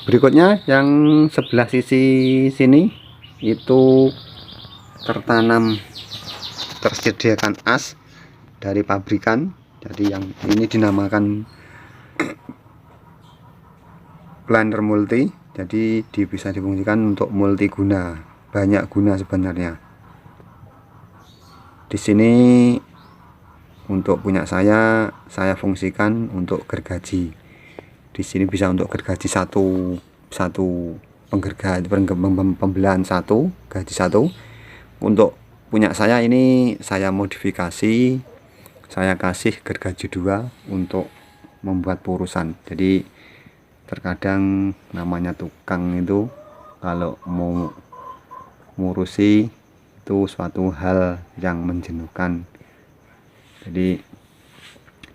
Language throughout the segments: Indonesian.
Berikutnya yang sebelah sisi sini itu tersediakan as dari pabrikan. Jadi yang ini dinamakan planer multi, jadi bisa difungsikan untuk multiguna, banyak guna sebenarnya. Di sini untuk punya saya fungsikan untuk gergaji. Di sini bisa untuk gergaji satu pembelahan satu gaji satu. Untuk punya saya ini saya modifikasi, saya kasih gergaji 2 untuk membuat purusan. Jadi terkadang namanya tukang itu kalau mau ngurusi itu suatu hal yang menjenuhkan. Jadi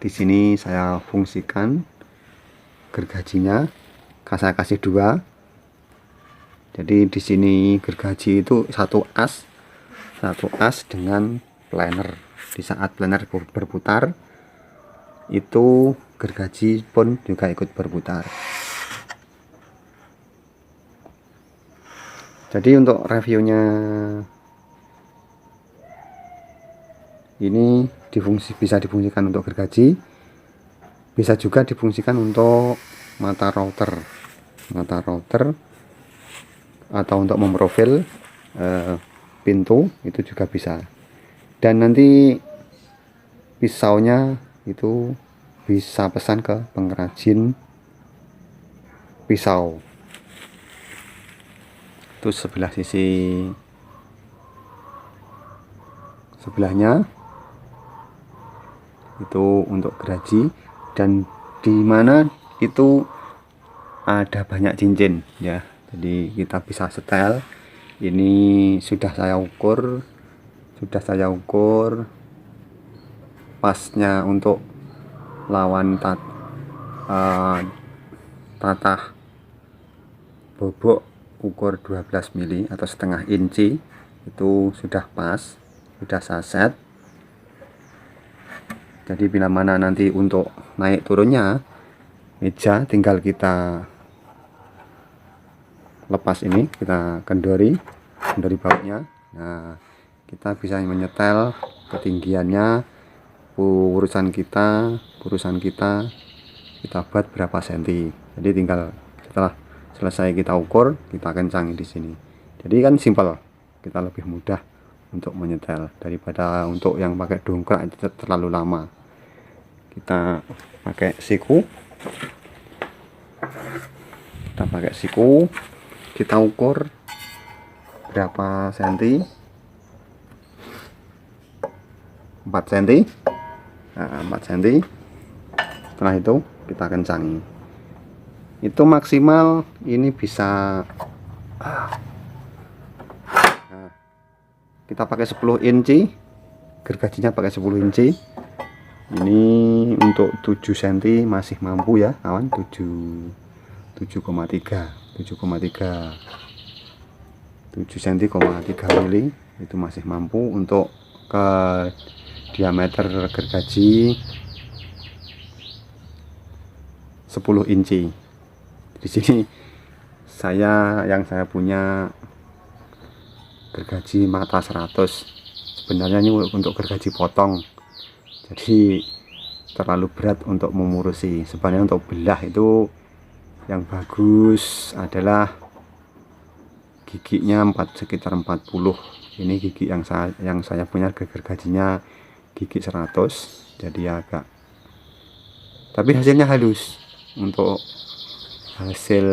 di sini saya fungsikan gergajinya, saya kasih 2. Jadi di sini gergaji itu satu as dengan planer. Di saat planer berputar itu gergaji pun juga ikut berputar. Jadi untuk reviewnya ini bisa difungsikan untuk gergaji, bisa juga difungsikan untuk mata router atau untuk memprofil pintu, itu juga bisa. Dan nanti pisaunya itu bisa pesan ke pengrajin pisau. Itu sebelah sisi sebelahnya itu untuk gergaji, dan di mana itu ada banyak cincin ya. Jadi kita bisa setel. Ini sudah saya ukur pasnya untuk lawan tatah bobok ukur 12 mili atau setengah inci, itu sudah pas, sudah saya set. Jadi bila mana nanti untuk naik turunnya meja, tinggal kita lepas ini, kita kendori bautnya. Nah, kita bisa menyetel ketinggiannya, urusan kita buat berapa senti. Jadi tinggal setelah selesai kita ukur, kita kencangin di sini. Jadi kan simpel, kita lebih mudah untuk menyetel daripada untuk yang pakai dongkrak, itu terlalu lama. Kita pakai siku, kita ukur berapa senti, 4 cm. Nah, 4 cm. Setelah itu kita kencangi. Itu maksimal ini bisa kita pakai 10 inci, gergajinya pakai 10 inci. Ini untuk 7 cm masih mampu ya kawan. 7,3 mili itu masih mampu. Untuk ke diameter gergaji 10 inci. Di sini saya punya gergaji mata 100. Sebenarnya ini untuk gergaji potong, jadi terlalu berat untuk mengurusi. Sebenarnya untuk belah itu yang bagus adalah giginya sekitar 40. Ini gigi yang saya punya gergajinya gigi 100, jadi agak, tapi hasilnya halus. Untuk hasil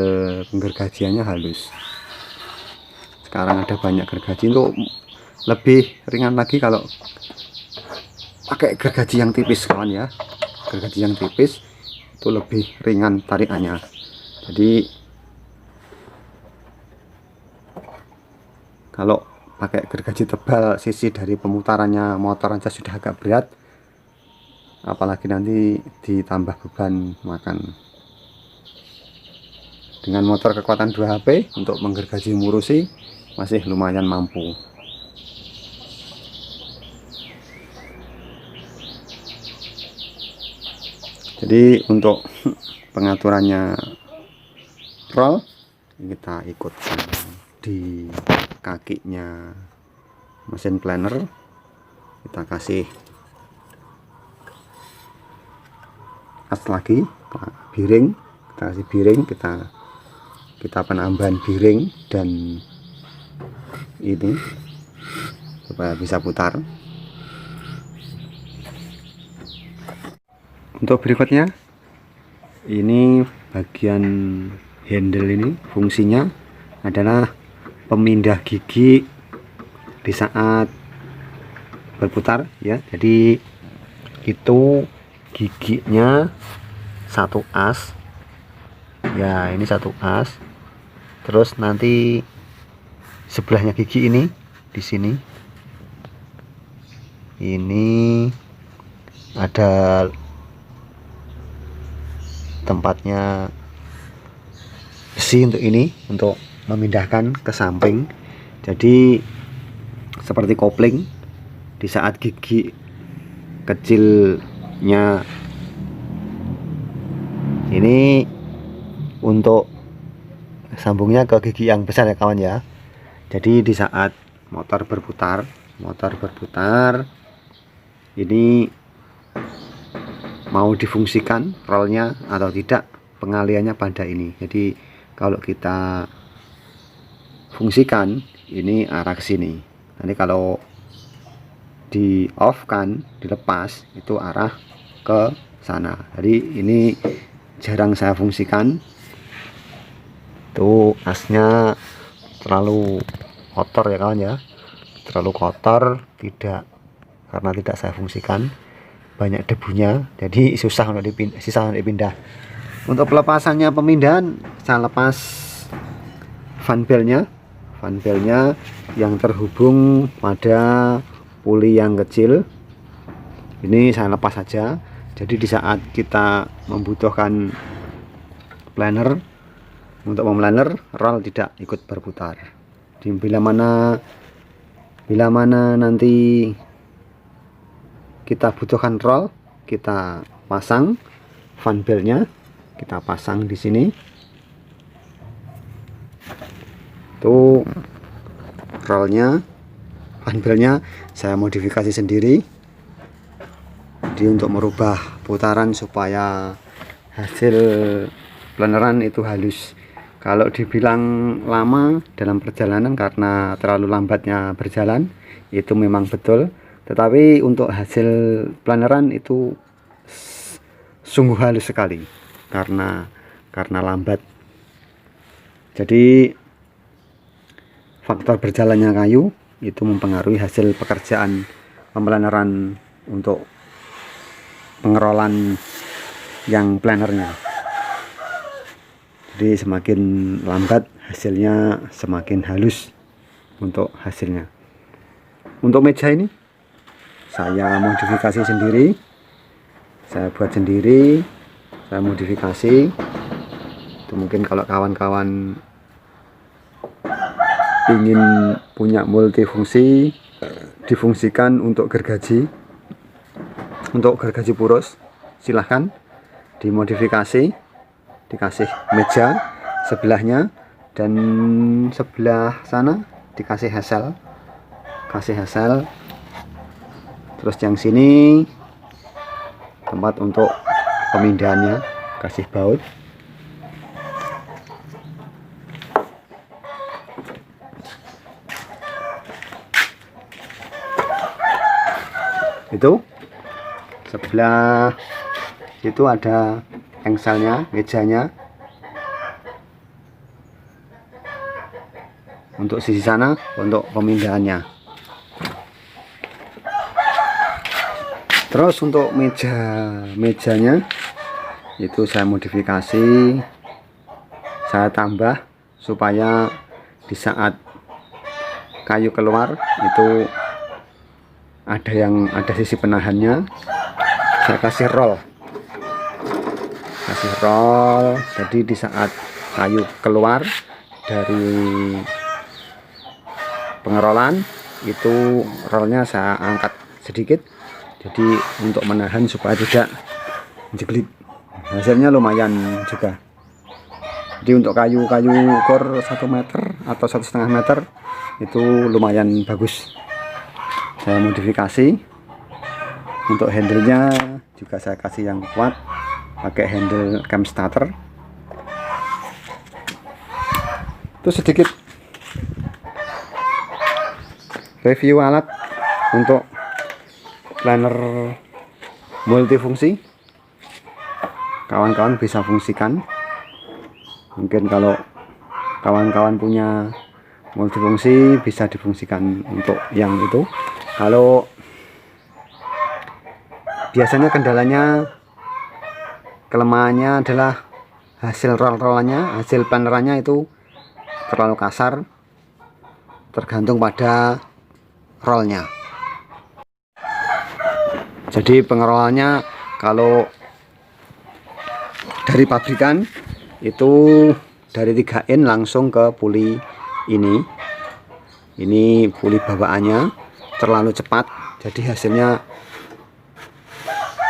penggergajiannya halus. Sekarang ada banyak gergaji untuk lebih ringan lagi kalau pakai gergaji yang tipis kawan ya. Gergaji yang tipis itu lebih ringan tarikannya. Jadi kalau pakai gergaji tebal, sisi dari pemutarannya motor aja sudah agak berat, apalagi nanti ditambah beban makan. Dengan motor kekuatan 2 HP untuk menggergaji murusi masih lumayan mampu. Jadi untuk pengaturannya roll kita ikutkan di kakinya mesin planer, kita kasih as lagi, biring, kita kasih biring, kita penambahan biring dan ini supaya bisa putar. Untuk berikutnya, ini bagian handle ini fungsinya adalah pemindah gigi di saat berputar ya. Jadi itu giginya satu as ya, ini satu as, terus nanti sebelahnya gigi ini di sini ini ada tempatnya besi untuk ini, untuk memindahkan ke samping. Jadi seperti kopling, di saat gigi kecilnya ini untuk sambungnya ke gigi yang besar ya kawan ya. Jadi di saat motor berputar ini mau difungsikan rollnya atau tidak, pengaliannya pada ini. Jadi kalau kita fungsikan ini arah ke sini, nanti kalau di off kan, dilepas itu arah ke sana. Jadi ini jarang saya fungsikan, tuh asnya terlalu kotor ya kawan ya, terlalu kotor, karena tidak saya fungsikan, banyak debunya, jadi susah untuk dipindah. Untuk pelepasannya, pemindahan, saya lepas fan belnya yang terhubung pada puli yang kecil ini, saya lepas saja. Jadi di saat kita membutuhkan planer untuk memplaner, roll tidak ikut berputar. Bila mana nanti kita butuhkan roll, kita pasang fan belnya, kita pasang di sini. Tuh rollnya, fan belnya saya modifikasi sendiri. Jadi untuk merubah putaran supaya hasil planeran itu halus. Kalau dibilang lama dalam perjalanan karena terlalu lambatnya berjalan, itu memang betul. Tetapi untuk hasil planeran itu sungguh halus sekali karena lambat. Jadi faktor berjalannya kayu itu mempengaruhi hasil pekerjaan pemplaneran untuk pengerolan yang planernya. Jadi semakin lambat hasilnya semakin halus untuk hasilnya. Untuk meja ini saya modifikasi sendiri, saya buat sendiri, saya modifikasi. Itu mungkin kalau kawan-kawan ingin punya multifungsi, difungsikan untuk gergaji Purus, silahkan dimodifikasi, dikasih meja sebelahnya, dan sebelah sana dikasih hasel, terus yang sini tempat untuk pemindahannya, kasih baut. Itu sebelah itu ada engselnya, mejanya. Untuk sisi sana untuk pemindahannya. Terus untuk mejanya itu saya modifikasi, saya tambah supaya di saat kayu keluar itu ada sisi penahannya. Saya kasih roll, jadi di saat kayu keluar dari pengerolan itu rollnya saya angkat sedikit, jadi untuk menahan supaya tidak menjeglit. Hasilnya lumayan juga. Jadi untuk kayu-kayu ukur 1 meter atau 1,5 meter itu lumayan bagus. Saya modifikasi. Untuk handlenya juga saya kasih yang kuat, pakai handle cam starter. Itu sedikit review alat untuk planer multifungsi. Kawan-kawan bisa fungsikan. Mungkin kalau kawan-kawan punya multifungsi bisa difungsikan untuk yang itu. Kalau biasanya kendalanya, kelemahannya adalah hasil roll-rollannya, hasil planerannya itu terlalu kasar, tergantung pada rollnya. Jadi pengerolannya kalau dari pabrikan itu dari 3 in langsung ke puli ini puli bawaannya terlalu cepat, jadi hasilnya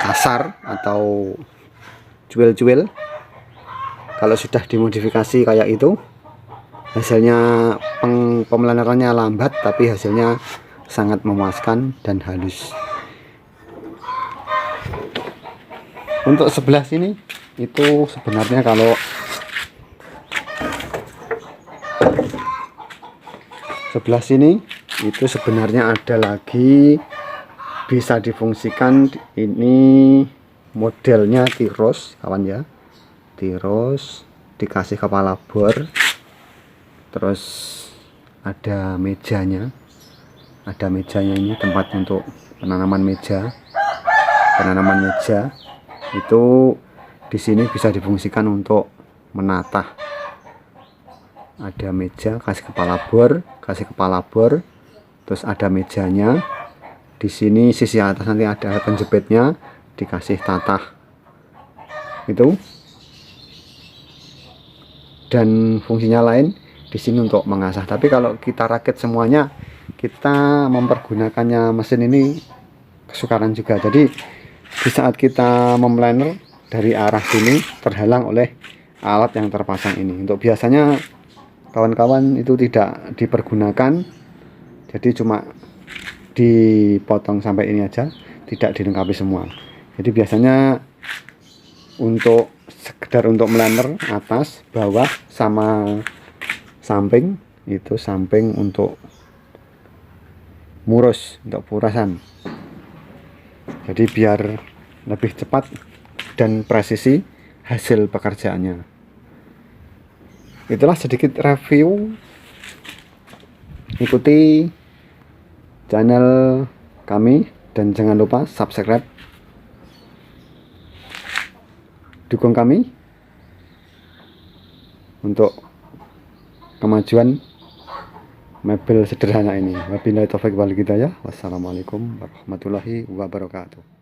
kasar atau cuil-cuil. Kalau sudah dimodifikasi kayak itu, hasilnya pemelanerannya lambat tapi hasilnya sangat memuaskan dan halus. Untuk sebelah sini itu sebenarnya kalau sebelah sini itu sebenarnya ada lagi bisa difungsikan. Ini modelnya tiros kawan ya, tiros dikasih kepala bor, terus ada mejanya, ini tempat untuk penanaman meja itu di sini bisa difungsikan untuk menata. Ada meja kasih kepala bor, terus ada mejanya. Di sini sisi atas nanti ada penjepitnya, dikasih tatah itu. Dan fungsinya lain di sini untuk mengasah. Tapi kalau kita rakit semuanya, kita mempergunakannya mesin ini kesukaran juga. Jadi di saat kita memplaner dari arah sini terhalang oleh alat yang terpasang ini. Untuk biasanya kawan-kawan itu tidak dipergunakan, jadi cuma dipotong sampai ini aja, tidak dilengkapi semua. Jadi biasanya untuk sekedar untuk melaner atas, bawah, sama samping, itu samping untuk murus, untuk purasan. Jadi biar lebih cepat dan presisi hasil pekerjaannya. Itulah sedikit review. Ikuti channel kami dan jangan lupa subscribe, dukung kami untuk kemajuan mebel sederhana ini. Wabillahi taufiq wal hidayah. Wassalamualaikum warahmatullahi wabarakatuh.